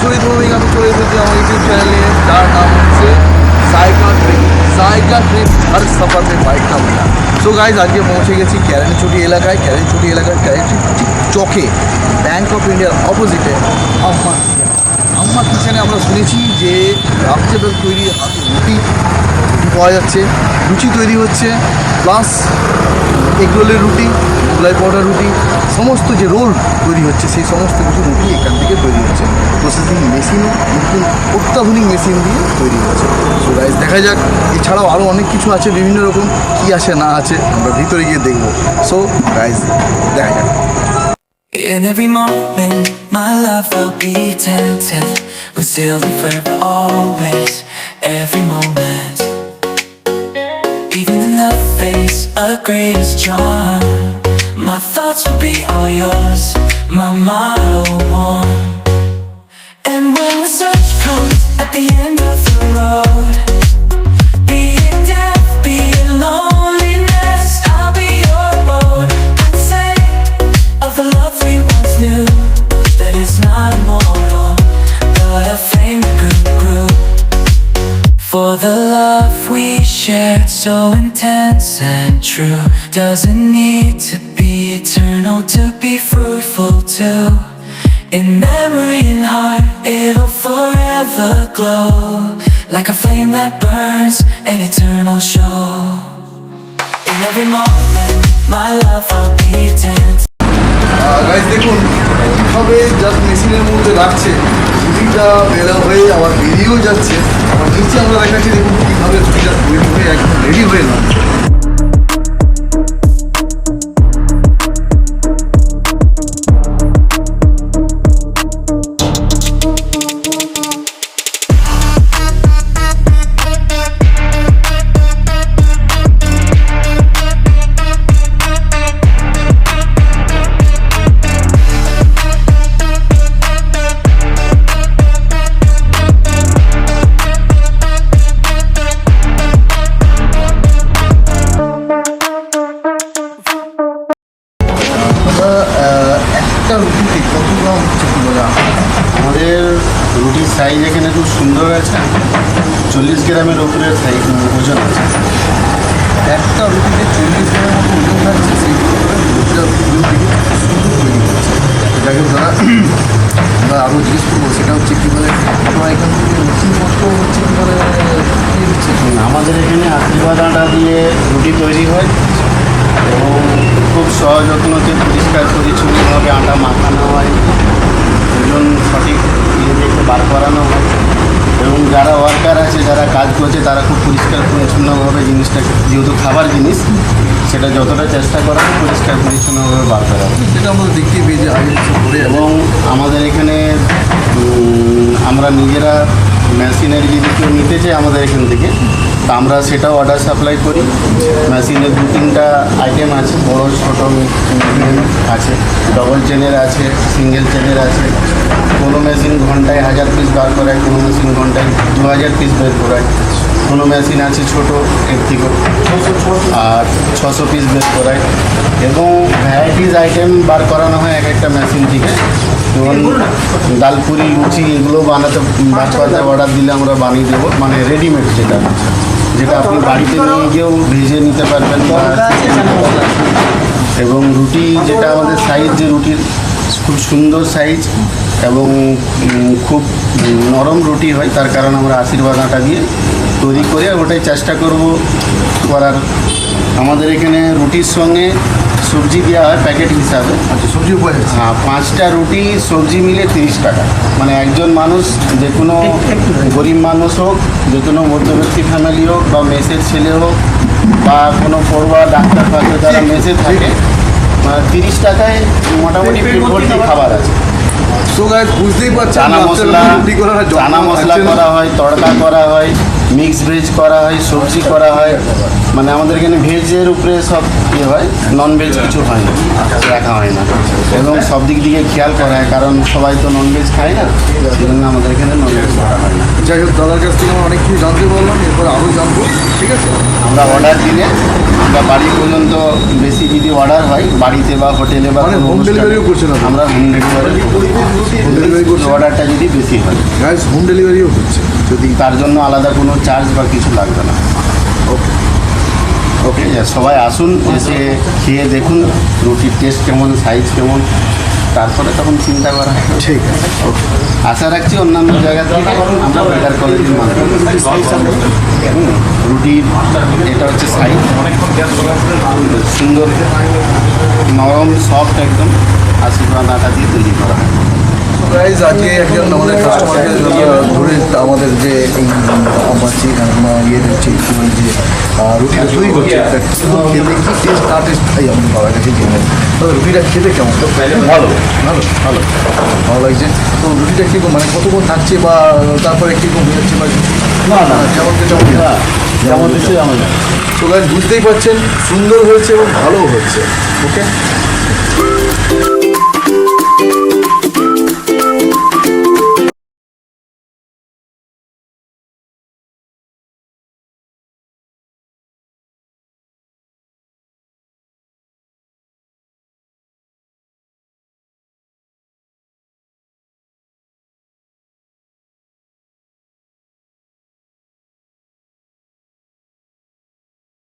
শহীদ ভৌমিক, আমি চলে এসেছি আমার ইউটিউব চ্যানেলে, যার নাম হচ্ছে জায়গা ট্রিপ। জায়গা ট্রিপ हर सफ़र में बाइक का मजा। सो गाइज আজকে পৌঁছে গেছি ক্যারেনচুটি এলাকায়। ক্যারেনচুটি এলাকার ক্যারেনচুটি চকে ব্যাঙ্ক অফ ইন্ডিয়ার অপোজিটে আম্মা কিচেনে আমরা শুনেছি যে রাত্রেবেল তৈরি হাতে রুটি পাওয়া যাচ্ছে, লুচি তৈরি হচ্ছে, প্লাস এগরোলের রুটি, মোগলাই পাউডার রুটি, সমস্ত যে রোল তৈরি হচ্ছে সেই সমস্ত কিছু রুটি এখান থেকে তৈরি হচ্ছে। প্রসেসিং মেশিনও নতুন অত্যাধুনিক মেশিন দিয়ে তৈরি হচ্ছে। সো গাইজ দেখা যাক, এছাড়াও আরও অনেক কিছু আছে বিভিন্ন রকম, কী আছে না আছে আমরা ভিতরে গিয়ে দেখবো। সো গাইজ দেখা যাক। In every moment, my love will be tempted. We're still forever, always, every moment. Even in the face of greatest charm, my thoughts will be all yours, my motto one. And when the search comes at the end of the road, be it death, be it loneliness, I'll be your road. I'd say of the love we once knew, that is not immortal, but a flame that grew. For the love we shared, so intense and true, doesn't need to be eternal to be fruitful too. In memory and heart, it'll forever glow, like a flame that burns, an eternal show. In every moment, my love will be tense. Guys দেখুন কীভাবে just মেশিনের মধ্যে রাখছে, রুটিটা বেলা হয়ে আবার বেরিয়েও যাচ্ছে। আবার নিচে আমরা দেখাচ্ছি, দেখুন কীভাবে রুটিটা তৈরি হয়ে একদম রেডি হয়ে নামছে। একটা রুটিতে কত গ্রাম হচ্ছে কি বলে? আমাদের রুটির সাইজ এখানে খুব সুন্দর আছে, 40 গ্রামের ওপরের সাইজ ওজন আছে। একটা রুটিতে 40 গ্রামের মতো ওজন থাকছে, সেই রুটিটা সুন্দর তৈরি করছে। যাকে দাদা আমরা আরও জিজ্ঞেস করবো, সেটা হচ্ছে কী বলে তোমার এখান থেকে মেশিনপত্র হচ্ছে কী বলে কী হচ্ছে? আমাদের এখানে আশীর্বাদ আটা দিয়ে রুটি তৈরি হয় এবং খুব সযত্নতে পরিষ্কার পরিচ্ছন্নভাবে আটা মাখানো হয়, ওজন সঠিক ইয়ে দেখে বার করানো হয় এবং যারা ওয়ার্কার আছে, যারা কাজ করছে, তারা খুব পরিষ্কার পরিচ্ছন্নভাবে জিনিসটা, যেহেতু খাবার জিনিস, সেটা যতটা চেষ্টা করা হয় পরিষ্কার পরিচ্ছন্নভাবে বার করা হয়। সেটা আমরা দেখতে পেয়ে যে আগে করে। এবং আমাদের এখানে আমরা নিজেরা মেশিনারি যদি কেউ নিতে চাই আমাদের এখান থেকে, তা আমরা সেটাও অর্ডার সাপ্লাই করি। মেশিনের 2-3টা আইটেম আছে, বড় ছোটো মিডিয়াম আছে, ডবল চেনের আছে, সিঙ্গেল চেনের আছে। কোনো মেশিন ঘন্টায় 1000 পিস বার করায়, কোনো মেশিন ঘন্টায় 2000 পিস বের করায়, কোনো মেশিন আছে ছোটো এর থেকেও, আর 600 পিস বের করায়। এবং ভ্যারাইটিস আইটেম বার করানো হয় এক একটা মেশিন থেকে। যেমন ডালপুরি, লুচি এগুলো বানাতে বাচ্চাদের অর্ডার দিলে আমরা বানিয়ে দেবো, মানে রেডিমেড যেটা আপনি বাড়িতে নিয়ে গিয়েও ভেজে নিতে পারবেন বা এবং রুটি যেটা আমাদের সাইজ, যে রুটির খুব সুন্দর সাইজ এবং খুব নরম রুটি হয়, তার কারণ আমরা আশীর্বাদ আটা দিয়ে তৈরি করে ওটাই চেষ্টা করব করার। আমাদের এখানে রুটির সঙ্গে সবজি দেওয়া হয় প্যাকেট হিসাবে। আচ্ছা, সবজি উপায়? হ্যাঁ, 5টা রুটি সবজি মিলে 30 টাকা। মানে একজন মানুষ, যে কোনো গরিব মানুষ হোক, যে কোনো মধ্যবিত্ত ফ্যামিলি হোক, বা মেসের ছেলে হোক, বা কোনো পড়ুয়া ডাক্তার ফাক্তার যারা মেসে থাকে, 30 টাকায় মোটামুটি পেট ভর্তি খাবার আছে। সো গাইস বুঝতেই পারছেন, চানা মশলা করা হয়, তড়কা করা হয়, মিক্স ভেজ করা হয়, সবজি করা হয়, মানে আমাদের এখানে ভেজের উপরে সব ইয়ে হয়, নন ভেজ কিছু হয় না, রাখা হয় না। এবং সব দিক দিকে খেয়াল করা হয়, কারণ সবাই তো নন ভেজ খায় না, সেই জন্য আমাদের এখানে নন ভেজ করা হয় না। যাই হোক, দাদার কাছ থেকে আমরা অনেক কিছু জানতে পারলাম, এরপর আরও জানবো, ঠিক আছে? আমরা অর্ডার দিলে আমরা বাড়ি পর্যন্ত, বেশি যদি অর্ডার হয় বাড়িতে বা হোটেলে বা মানে কোনো home অনুষ্ঠানে, delivery ও করছেন আপনারা? আমরা হোম ডেলিভারি করছেন? অর্ডারটা যদি বেশি হয়, গাইস হোম ডেলিভারিও হচ্ছে, যদি তার জন্য আলাদা কোনো চার্জ বা কিছু লাগবে না। ওকে ওকে, সবাই আসুন, এসে খেয়ে দেখুন রুটির টেস্ট কেমন, সাইজ কেমন, তারপরে তখন চিন্তা করা হবে। ঠিক আছে, ওকে। আশা রাখছি অন্যান্য জায়গা থেকে আমরা বেটার কোয়ালিটির মাধ্যমে রুটির এটা হচ্ছে সাইজ সুন্দর, নরম, সফট, একদম আশীর্বাদ আটা দিয়ে তৈরি করা হয়। গাইজ আজকে একজন আমাদের কাস্টমারকে ধরে আমাদের যে এই আমাছি ইয়ে হচ্ছে কী বলে যে রুটিটা তৈরি করছে, খেতে কি টেস্ট না টেস্ট তাই আমি বাবার কাছে জেনে, তবে রুটিটা খেতে কেমন? ভালো ভালো ভালো ভালো লাগছে। তো রুটিটা কীরকম, মানে কতক্ষণ থাকছে বা তারপরে কীরকম হয়ে যাচ্ছে বা কিছু? না না, যেমন তেমন যেমন হচ্ছে আমাদের তো গাইজ বুঝতেই পারছেন, সুন্দর হয়েছে এবং ভালোও হচ্ছে। ওকে,